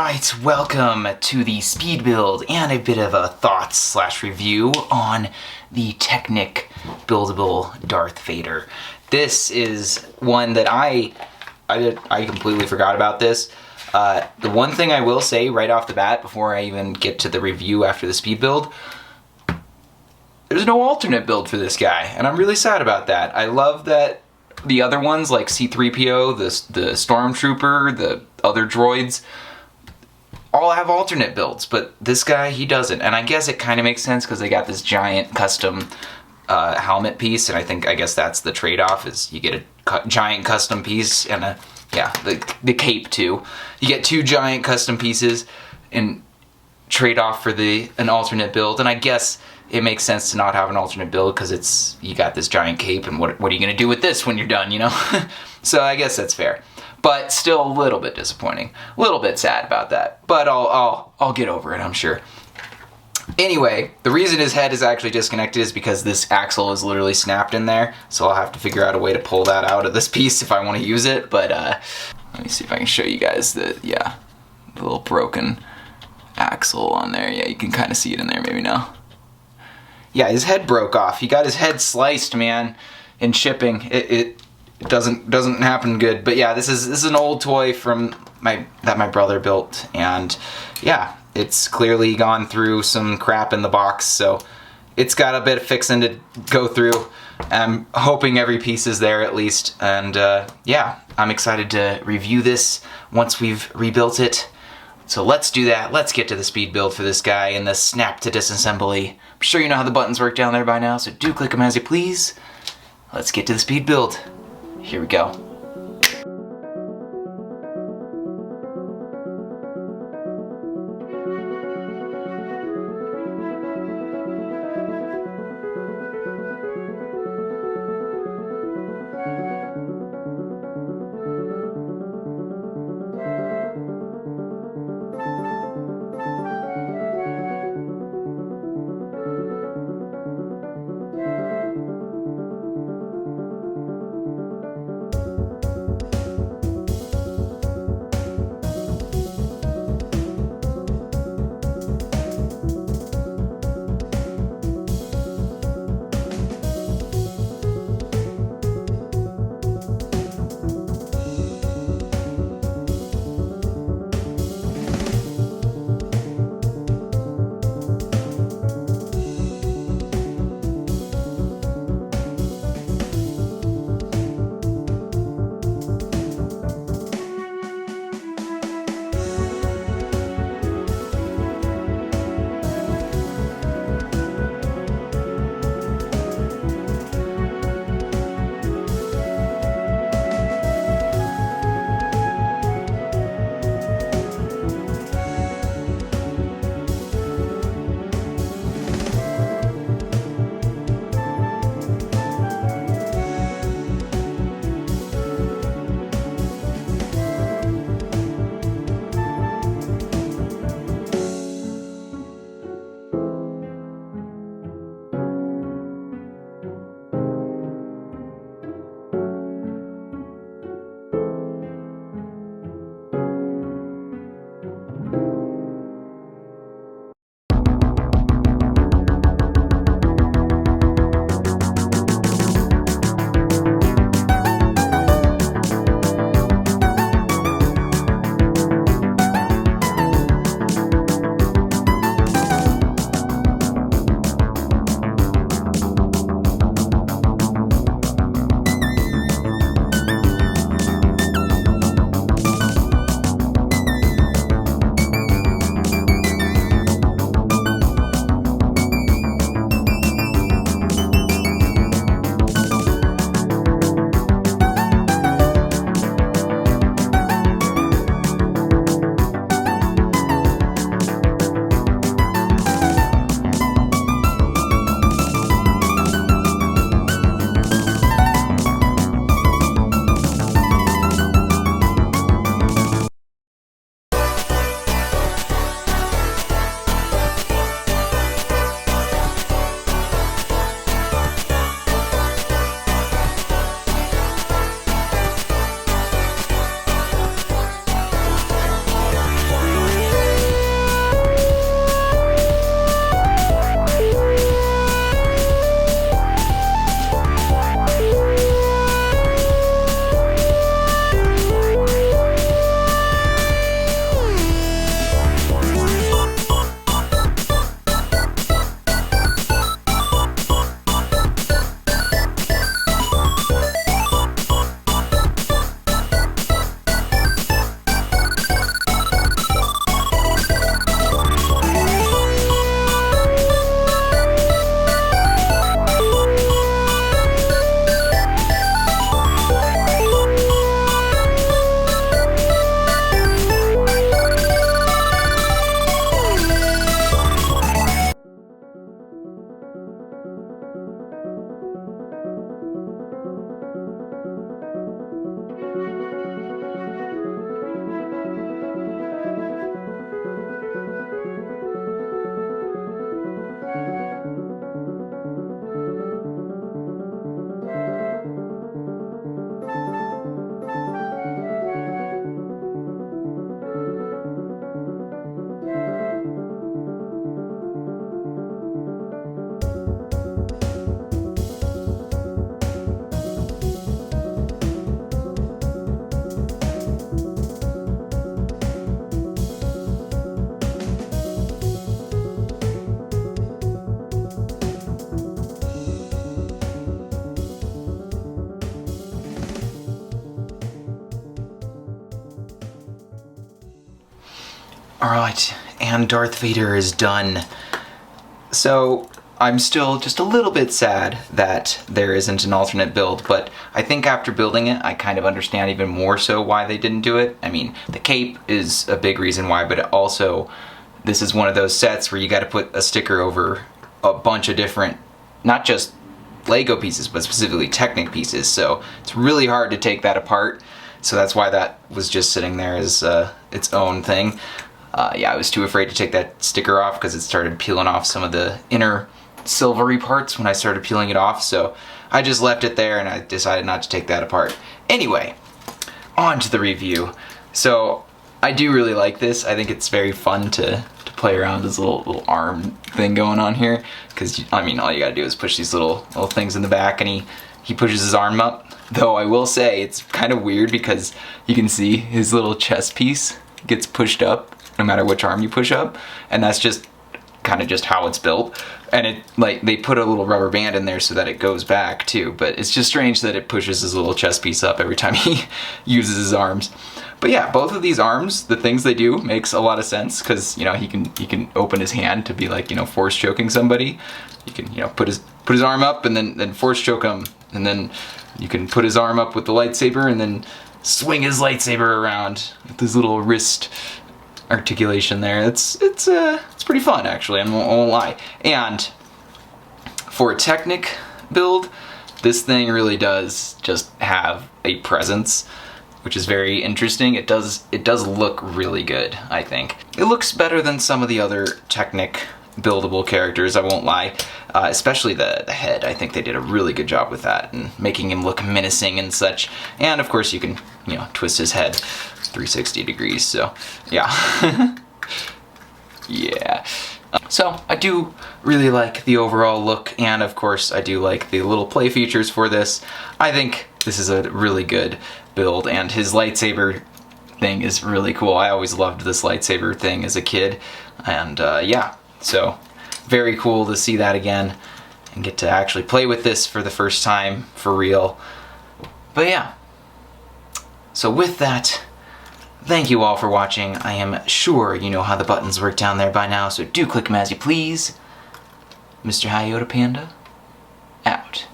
Alright, welcome to the speed build and a bit of a thoughts/review on the Technic buildable Darth Vader. This is one that I completely forgot about this. The one thing I will say right off the bat before I even get to the review after the speed build, there's no alternate build for this guy, and I'm really sad about that. I love that the other ones like C-3PO, the Stormtrooper, the other droids, all have alternate builds, but this guy, he doesn't. And I guess it kind of makes sense because they got this giant custom helmet piece, and I guess that's the trade-off, is you get a giant custom piece and the cape too. You get two giant custom pieces and trade off for an alternate build, and I guess it makes sense to not have an alternate build because you got this giant cape, and what are you gonna do with this when you're done, you know? So I guess that's fair. But still a little bit disappointing. A little bit sad about that. But I'll get over it, I'm sure. Anyway, the reason his head is actually disconnected is because this axle is literally snapped in there. So I'll have to figure out a way to pull that out of this piece if I want to use it. But let me see if I can show you guys the little broken axle on there. Yeah, you can kind of see it in there maybe now. Yeah, his head broke off. He got his head sliced, man, in shipping. It doesn't happen good. But yeah, this is an old toy that my brother built, and yeah, it's clearly gone through some crap in the box, so it's got a bit of fixing to go through. I'm hoping every piece is there at least, and yeah, I'm excited to review this once we've rebuilt it. So let's do that. Let's get to the speed build for this guy and the snap to disassembly. I'm sure you know how the buttons work down there by now, so do click them as you please. Let's get to the speed build. Here we go. Alright, and Darth Vader is done. So, I'm still just a little bit sad that there isn't an alternate build, but I think after building it, I kind of understand even more so why they didn't do it. I mean, the cape is a big reason why, but also, this is one of those sets where you gotta put a sticker over a bunch of different, not just LEGO pieces, but specifically Technic pieces, so it's really hard to take that apart. So that's why that was just sitting there as its own thing. Yeah, I was too afraid to take that sticker off because it started peeling off some of the inner silvery parts when I started peeling it off, so I just left it there and I decided not to take that apart. Anyway, on to the review. So, I do really like this. I think it's very fun to play around with this little arm thing going on here, because, I mean, all you gotta do is push these little things in the back and he pushes his arm up. Though I will say, it's kind of weird because you can see his little chest piece gets pushed up no matter which arm you push up, and that's just kind of just how it's built. And it, like, they put a little rubber band in there so that it goes back too, but it's just strange that it pushes his little chest piece up every time he uses his arms. But yeah, both of these arms, the things they do makes a lot of sense, because, you know, he can open his hand to be like, you know, force choking somebody. You can, you know, put his arm up and then force choke him, and then you can put his arm up with the lightsaber and then swing his lightsaber around with his little wrist articulation there. It's pretty fun, actually, I won't lie. And for a Technic build, this thing really does just have a presence, which is very interesting. It does look really good, I think. It looks better than some of the other Technic buildable characters, I won't lie. Especially the head. I think they did a really good job with that and making him look menacing and such. And of course you can, you know, twist his head 360 degrees, so yeah. Yeah. So I do really like the overall look, and of course I do like the little play features for this. I think this is a really good build, and his lightsaber thing is really cool. I always loved this lightsaber thing as a kid, and yeah, so very cool to see that again and get to actually play with this for the first time for real. But yeah, so with that, thank you all for watching. I am sure you know how the buttons work down there by now, so do click them as you please. Mr. HiYodaPanda, out.